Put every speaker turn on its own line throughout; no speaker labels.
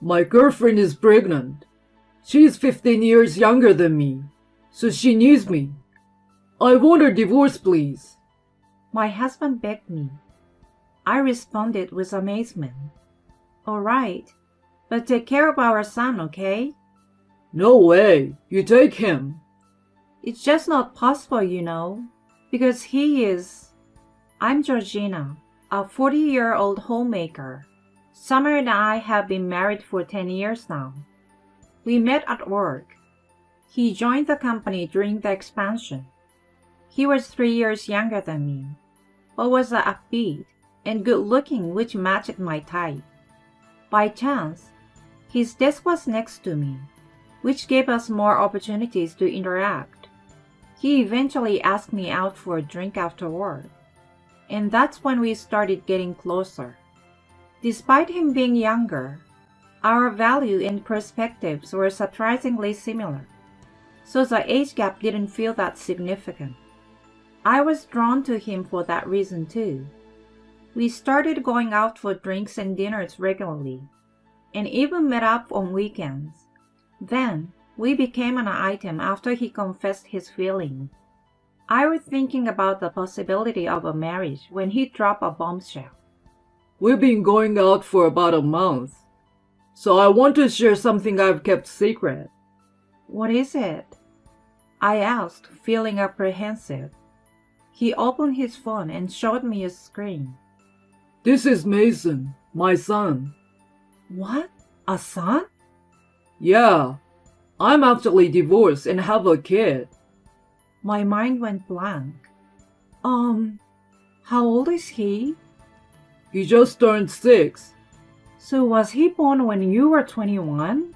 My girlfriend is pregnant. She's 15 years younger than me, so she needs me. I want a divorce, please.
My husband begged me. I responded with amazement. All right, but take care of our son, okay?
No way, you take him.
It's just not possible, because he is... I'm Georgina, a 40-year-old homemaker. Summer and I have been married for 10 years now. We met at work. He joined the company during the expansion. He was 3 years younger than me, but was upbeat and good-looking, which matched my type. By chance, his desk was next to me, which gave us more opportunities to interact. He eventually asked me out for a drink after work, and that's when we started getting closer. Despite him being younger, our value and perspectives were surprisingly similar, so the age gap didn't feel that significant. I was drawn to him for that reason too. We started going out for drinks and dinners regularly, and even met up on weekends. Then, we became an item after he confessed his feelings. I was thinking about the possibility of a marriage when he dropped a bombshell.
We've been going out for about a month, so I want to share something I've kept secret.
What is it? I asked, feeling apprehensive. He opened his phone and showed me a screen.
This is Mason, my son.
What? A son?
Yeah, I'm actually divorced and have a kid.
My mind went blank. How old is he?
He just turned 6.
So was he born when you were 21?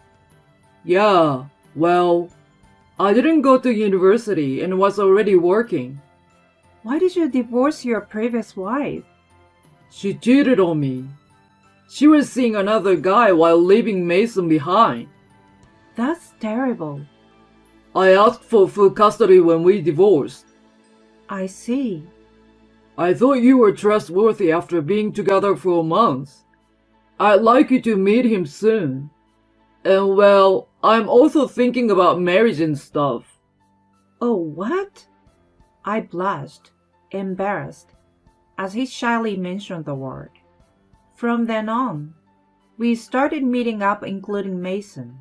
Yeah, well, I didn't go to university and was already working.
Why did you divorce your previous wife?
She cheated on me. She was seeing another guy while leaving Mason behind.
That's terrible.
I asked for full custody when we divorced.
I see.
I thought you were trustworthy after being together for a month. I'd like you to meet him soon. And well, I'm also thinking about marriage and stuff.
Oh, what? I blushed, embarrassed, as he shyly mentioned the word. From then on, we started meeting up, including Mason.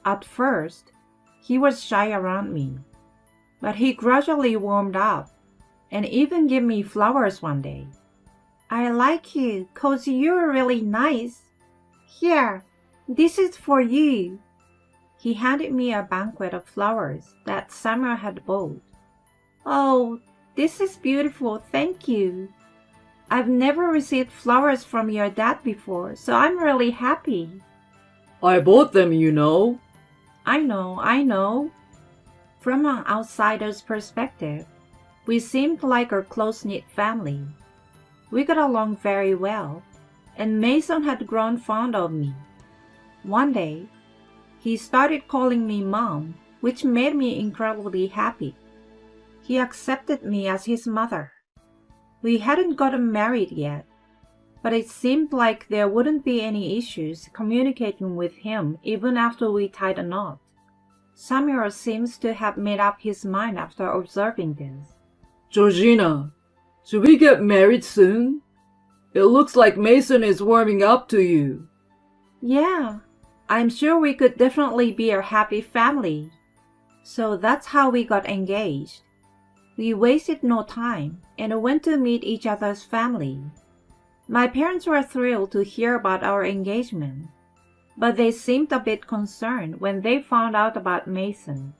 At first, he was shy around me, but he gradually warmed up and even gave me flowers one day. I like you 'cause you're really nice. Here, this is for you. He handed me a bouquet of flowers that Summer had bought. Oh, this is beautiful, thank you. I've never received flowers from your dad before, so I'm really happy.
I bought them, you know.
I know. From an outsider's perspective, we seemed like a close-knit family. We got along very well, and Mason had grown fond of me. One day, he started calling me Mom, which made me incredibly happy. He accepted me as his mother. We hadn't gotten married yet, but it seemed like there wouldn't be any issues communicating with him even after we tied a knot. Samuel seems to have made up his mind after observing this.
Georgina, should we get married soon? It looks like Mason is warming up to you.
Yeah, I'm sure we could definitely be a happy family. So that's how we got engaged. We wasted no time and went to meet each other's family. My parents were thrilled to hear about our engagement, but they seemed a bit concerned when they found out about Mason.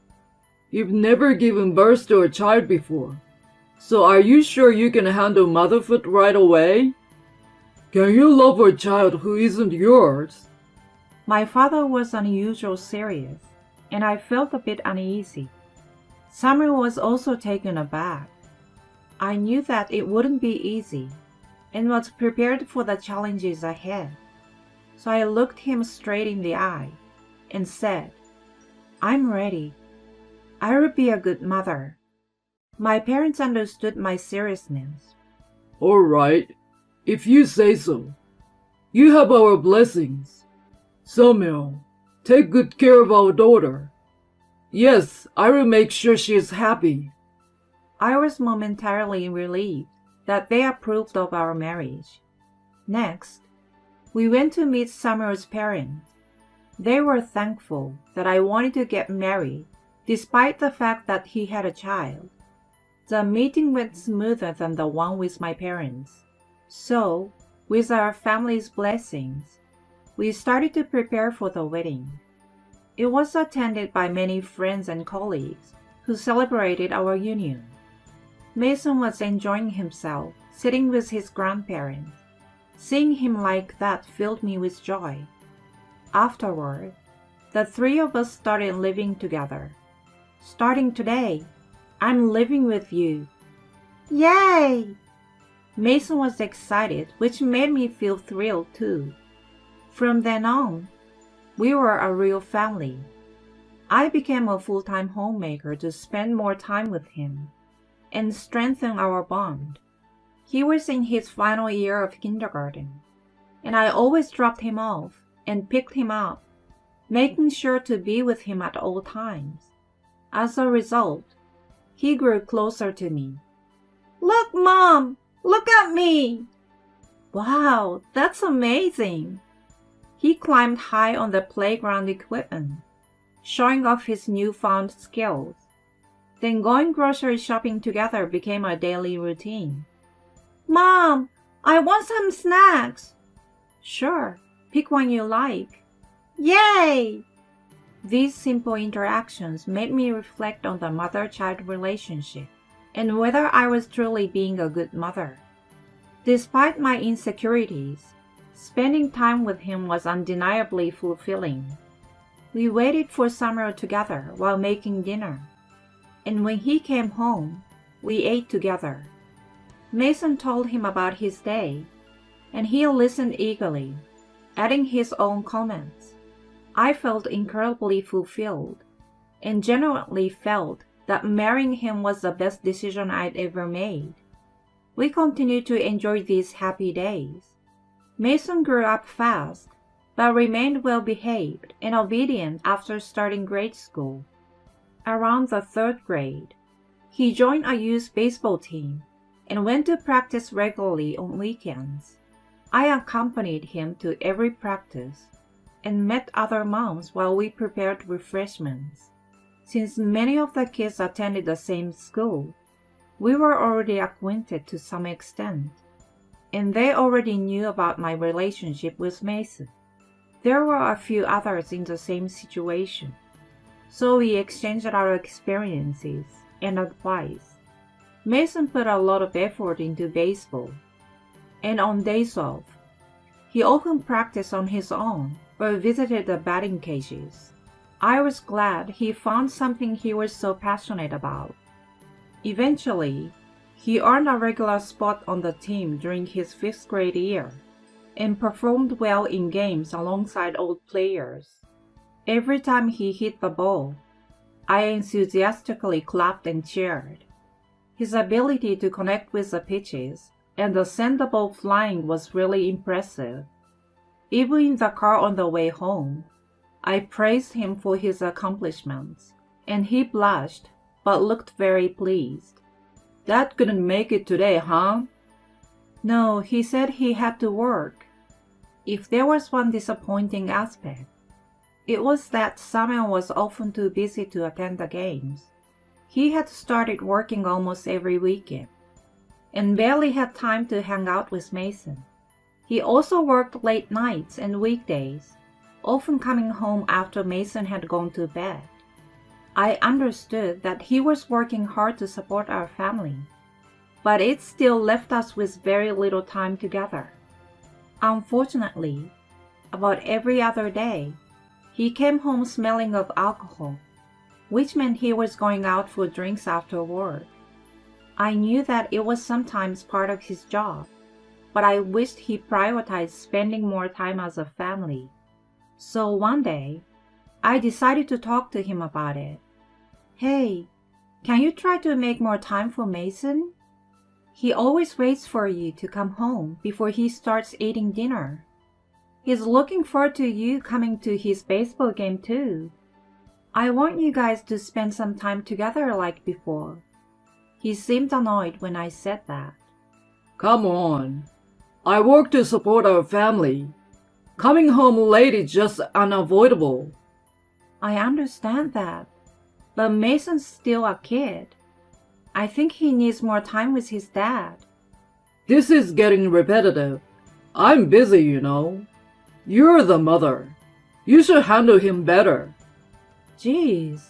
You've never given birth to a child before, so are you sure you can handle motherhood right away? Can you love a child who isn't yours?
My father was unusually serious, and I felt a bit uneasy. Summer was also taken aback. I knew that it wouldn't be easy, and was prepared for the challenges ahead. So I looked him straight in the eye and said, I'm ready. I will be a good mother. My parents understood my seriousness.
All right, if you say so. You have our blessings. Samuel, take good care of our daughter. Yes, I will make sure she is happy.
I was momentarily relieved that they approved of our marriage. Next, we went to meet Samuel's parents. They were thankful that I wanted to get married, despite the fact that he had a child. The meeting went smoother than the one with my parents. So, with our family's blessings, we started to prepare for the wedding. It was attended by many friends and colleagues who celebrated our union. Mason was enjoying himself, sitting with his grandparents. Seeing him like that filled me with joy. Afterward, the three of us started living together. Starting today, I'm living with you. Yay! Mason was excited, which made me feel thrilled too. From then on, we were a real family. I became a full-time homemaker to spend more time with him and strengthen our bond. He was in his final year of kindergarten, and I always dropped him off and picked him up, making sure to be with him at all times. As a result, he grew closer to me. Look, Mom! Look at me! Wow, that's amazing! He climbed high on the playground equipment, showing off his newfound skills. Then going grocery shopping together became a daily routine. Mom, I want some snacks. Sure, pick one you like. Yay! These simple interactions made me reflect on the mother-child relationship and whether I was truly being a good mother. Despite my insecurities, spending time with him was undeniably fulfilling. We waited for Samuel together while making dinner, and when he came home, we ate together. Mason told him about his day, and he listened eagerly, adding his own comments. I felt incredibly fulfilled, and genuinely felt that marrying him was the best decision I'd ever made. We continued to enjoy these happy days. Mason grew up fast, but remained well-behaved and obedient after starting grade school. Around the third grade, he joined a youth baseball team and went to practice regularly on weekends. I accompanied him to every practice and met other moms while we prepared refreshments. Since many of the kids attended the same school, we were already acquainted to some extent, and they already knew about my relationship with Mason. There were a few others in the same situation, so we exchanged our experiences and advice. Mason put a lot of effort into baseball, and on days off, he often practiced on his own or visited the batting cages. I was glad he found something he was so passionate about. Eventually, he earned a regular spot on the team during his 5th grade year and performed well in games alongside old players. Every time he hit the ball, I enthusiastically clapped and cheered. His ability to connect with the pitches and to send the ball flying was really impressive. Even in the car on the way home, I praised him for his accomplishments, and he blushed but looked very pleased. Dad couldn't make it today, huh? No, he said he had to work. If there was one disappointing aspect, it was that Samuel was often too busy to attend the games. He had started working almost every weekend, and barely had time to hang out with Mason. He also worked late nights and weekdays, often coming home after Mason had gone to bed. I understood that he was working hard to support our family, but it still left us with very little time together. Unfortunately, about every other day, he came home smelling of alcohol, which meant he was going out for drinks after work. I knew that it was sometimes part of his job, but I wished he prioritized spending more time as a family. So one day, I decided to talk to him about it. Hey, can you try to make more time for Mason? He always waits for you to come home before he starts eating dinner. He's looking forward to you coming to his baseball game too. I want you guys to spend some time together like before. He seemed annoyed when I said that.
Come on. I work to support our family. Coming home late is just unavoidable.
I understand that, but Mason's still a kid. I think he needs more time with his dad.
This is getting repetitive. I'm busy, you know. You're the mother. You should handle him better.
Jeez.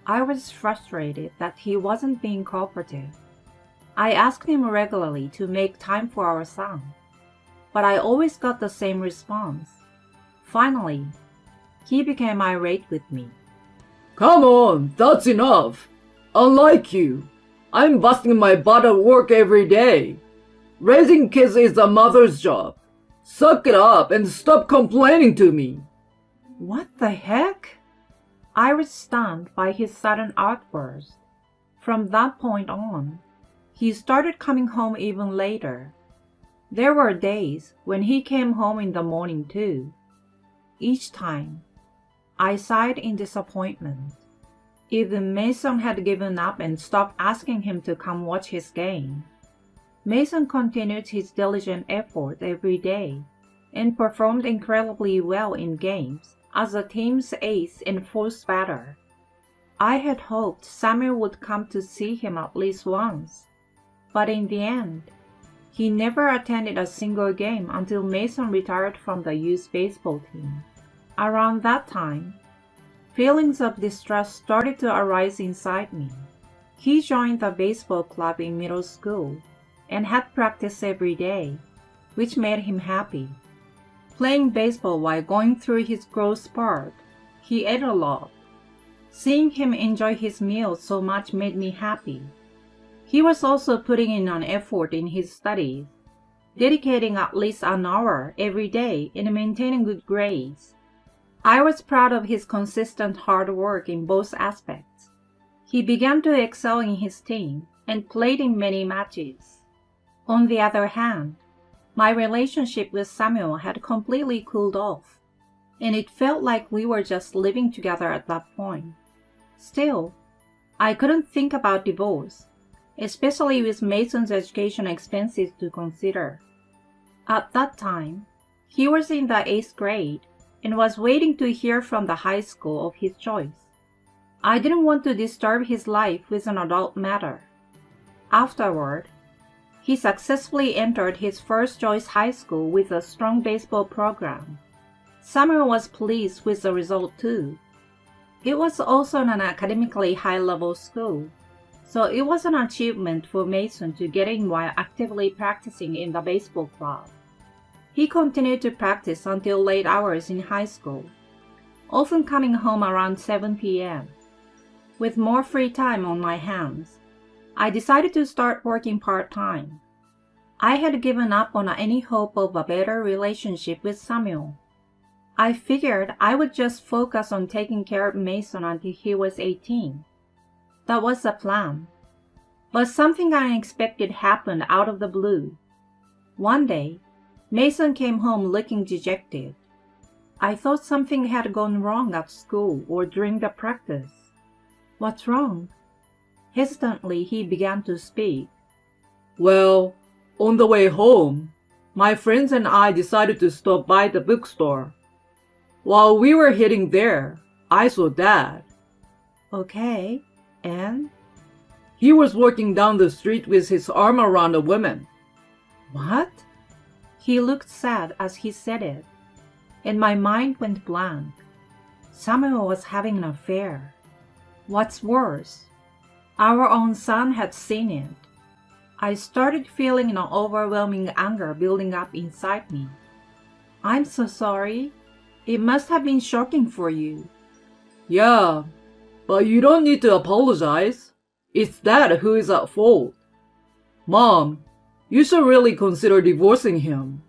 I was frustrated that he wasn't being cooperative. I asked him regularly to make time for our son, but I always got the same response. Finally, he became irate with me.
Come on, that's enough. Unlike you, I'm busting my butt at work every day. Raising kids is a mother's job. Suck it up and stop complaining to me.
What the heck? I was stunned by his sudden outburst. From that point on, he started coming home even later. There were days when he came home in the morning too. Each time, I sighed in disappointment. Even Mason had given up and stopped asking him to come watch his game. Mason continued his diligent effort every day and performed incredibly well in games as the team's ace and fourth batter. I had hoped Samuel would come to see him at least once, but in the end, he never attended a single game until Mason retired from the youth baseball team. Around that time, feelings of distrust started to arise inside me. He joined the baseball club in middle school and had practice every day, which made him happy. Playing baseball while going through his growth spurt, he ate a lot. Seeing him enjoy his meals so much made me happy. He was also putting in an effort in his studies, dedicating at least an hour every day in maintaining good grades. I was proud of his consistent hard work in both aspects. He began to excel in his team and played in many matches. On the other hand, my relationship with Samuel had completely cooled off, and it felt like we were just living together at that point. Still, I couldn't think about divorce, especially with Mason's education expenses to consider. At that time, he was in the 8th grade and was waiting to hear from the high school of his choice. I didn't want to disturb his life with an adult matter. Afterward, he successfully entered his first choice high school with a strong baseball program. Samuel was pleased with the result too. It was also an academically high-level school, so it was an achievement for Mason to get in while actively practicing in the baseball club. He continued to practice until late hours in high school, often coming home around 7 p.m. With more free time on my hands, I decided to start working part-time. I had given up on any hope of a better relationship with Samuel. I figured I would just focus on taking care of Mason until he was 18. That was the plan. But something unexpected happened out of the blue. One day, Mason came home looking dejected. I thought something had gone wrong at school or during the practice. What's wrong? Hesitantly, he began to speak.
Well, on the way home, my friends and I decided to stop by the bookstore. While we were heading there, I saw Dad.
Okay, and?
He was walking down the street with his arm around a woman.
What? He looked sad as he said it, and my mind went blank. Samuel was having an affair. What's worse, our own son had seen it. I started feeling an overwhelming anger building up inside me. I'm so sorry. It must have been shocking for you.
Yeah, but you don't need to apologize. It's Dad who is at fault. Mom, you should really consider divorcing him.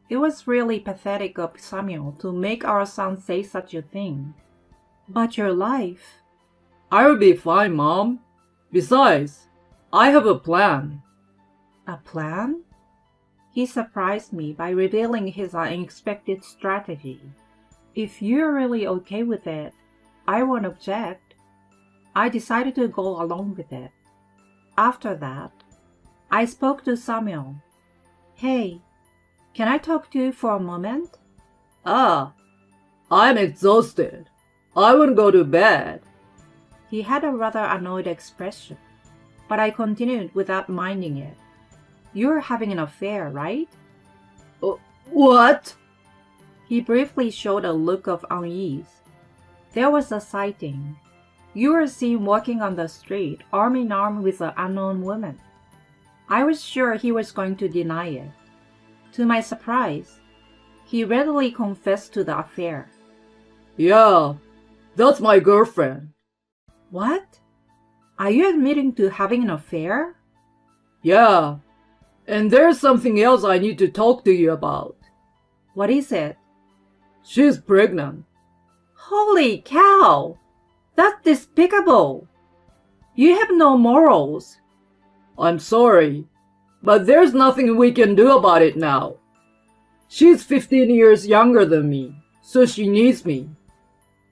It was really pathetic of Samuel to make our son say such a thing. But your life...
I'll be fine, Mom. Besides, I have a plan.
A plan? He surprised me by revealing his unexpected strategy. If you're really okay with it, I won't object. I decided to go along with it. After that, I spoke to Samuel. Hey, can I talk to you for a moment?
Ah, I'm exhausted. I want to go to bed.
He had a rather annoyed expression, but I continued without minding it. You're having an affair, right?
What?
He briefly showed a look of unease. There was a sighting. You were seen walking on the street, arm in arm with an unknown woman. I was sure he was going to deny it. To my surprise, he readily confessed to the affair.
Yeah, that's my girlfriend.
What? Are you admitting to having an affair?
Yeah, and there's something else I need to talk to you about.
What is it?
She's pregnant.
Holy cow! That's despicable! You have no morals.
I'm sorry, but there's nothing we can do about it now. She's 15 years younger than me, so she needs me.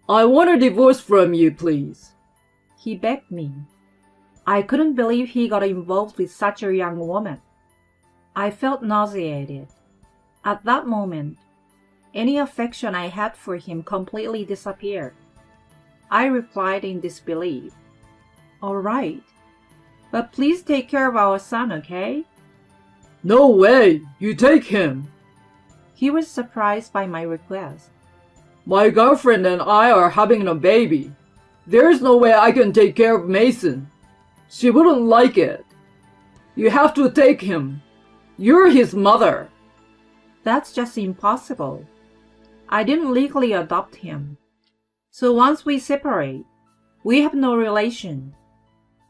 I want a divorce from you, please.
He begged me. I couldn't believe he got involved with such a young woman. I felt nauseated. At that moment, any affection I had for him completely disappeared. I replied in disbelief. All right, but please take care of our son, okay?
No way, you take him.
He was surprised by my request.
My girlfriend and I are having a baby. There's no way I can take care of Mason. She wouldn't like it. You have to take him. You're his mother.
That's just impossible. I didn't legally adopt him. So once we separate, we have no relation.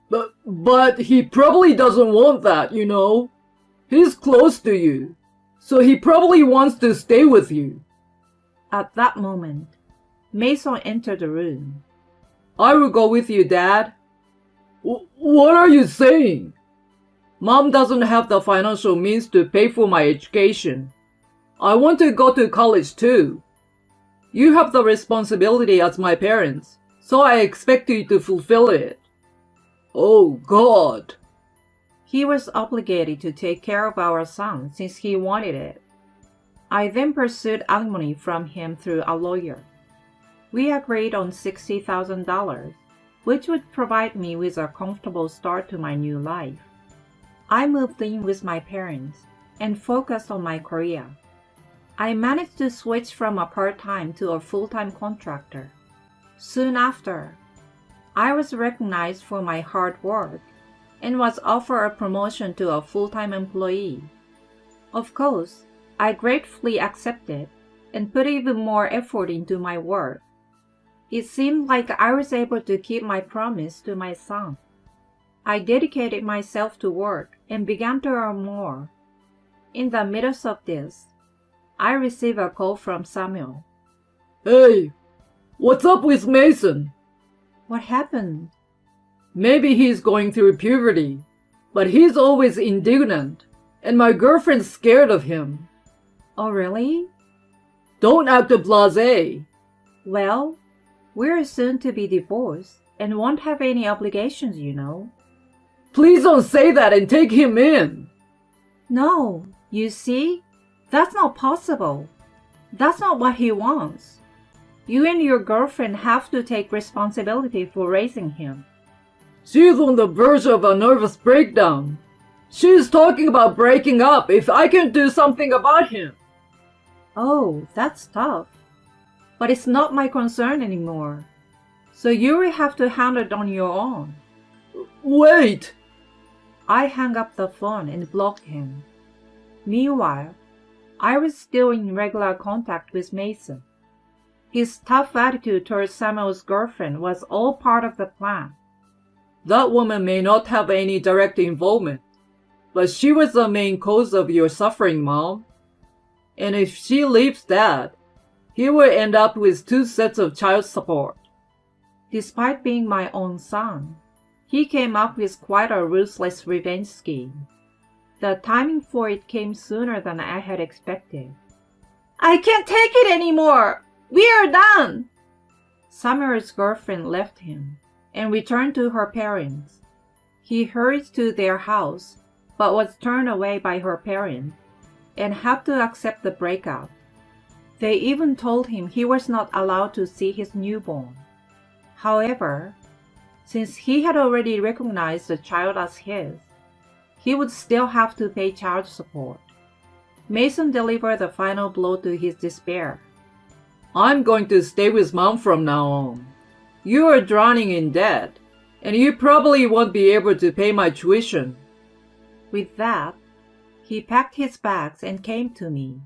But he probably doesn't want that, you know. He's close to you, so he probably wants to stay with you.
At that moment, Mason entered the room.
I will go with you, Dad. What are you saying? Mom doesn't have the financial means to pay for my education. I want to go to college too. You have the responsibility as my parents, so I expect you to fulfill it. Oh, God.
He was obligated to take care of our son since he wanted it. I then pursued alimony from him through a lawyer. We agreed on $60,000, which would provide me with a comfortable start to my new life. I moved in with my parents and focused on my career. I managed to switch from a part-time to a full-time contractor. Soon after, I was recognized for my hard work and was offered a promotion to a full-time employee. Of course, I gratefully accepted and put even more effort into my work. It seemed like I was able to keep my promise to my son. I dedicated myself to work and began to earn more. In the midst of this, I received a call from Samuel.
Hey, what's up with Mason?
What happened?
Maybe he's going through puberty, but he's always indignant, and my girlfriend's scared of him.
Oh, really?
Don't act blasé.
Well, we're soon to be divorced and won't have any obligations, you know.
Please don't say that and take him in.
No, you see? That's not possible. That's not what he wants. You and your girlfriend have to take responsibility for raising him.
She's on the verge of a nervous breakdown. She's talking about breaking up if I can do something about him.
Oh, that's tough. But it's not my concern anymore. So you will have to handle it on your own.
Wait!
I hung up the phone and blocked him. Meanwhile, I was still in regular contact with Mason. His tough attitude towards Samuel's girlfriend was all part of the plan.
That woman may not have any direct involvement, but she was the main cause of your suffering, Mom. And if she leaves Dad, he will end up with 2 sets of child support.
Despite being my own son, he came up with quite a ruthless revenge scheme. The timing for it came sooner than I had expected. I can't take it anymore! We are done! Samuel's girlfriend left him and returned to her parents. He hurried to their house, but was turned away by her parents and had to accept the breakup. They even told him he was not allowed to see his newborn. However, since he had already recognized the child as his, he would still have to pay child support. Mason delivered the final blow to his despair.
I'm going to stay with Mom from now on. You are drowning in debt, and you probably won't be able to pay my tuition.
With that, he packed his bags and came to me.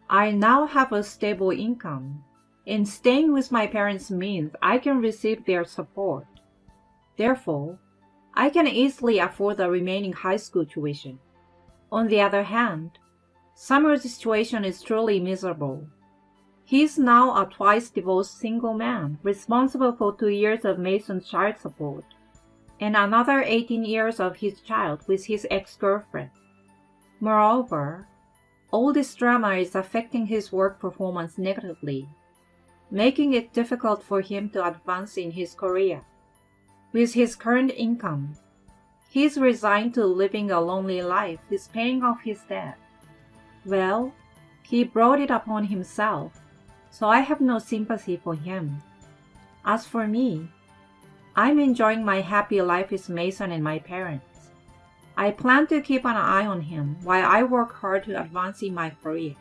I now have a stable income, and staying with my parents means I can receive their support. Therefore, I can easily afford the remaining high school tuition. On the other hand, Samuel's situation is truly miserable. He is now a twice-divorced single man, responsible for 2 years of Mason's child support, and another 18 years of his child with his ex-girlfriend. Moreover, all this drama is affecting his work performance negatively, making it difficult for him to advance in his career. With his current income, he is resigned to living a lonely life with paying off his debt. Well, he brought it upon himself, so I have no sympathy for him. As for me, I'm enjoying my happy life with Mason and my parents. I plan to keep an eye on him while I work hard to advance in my career.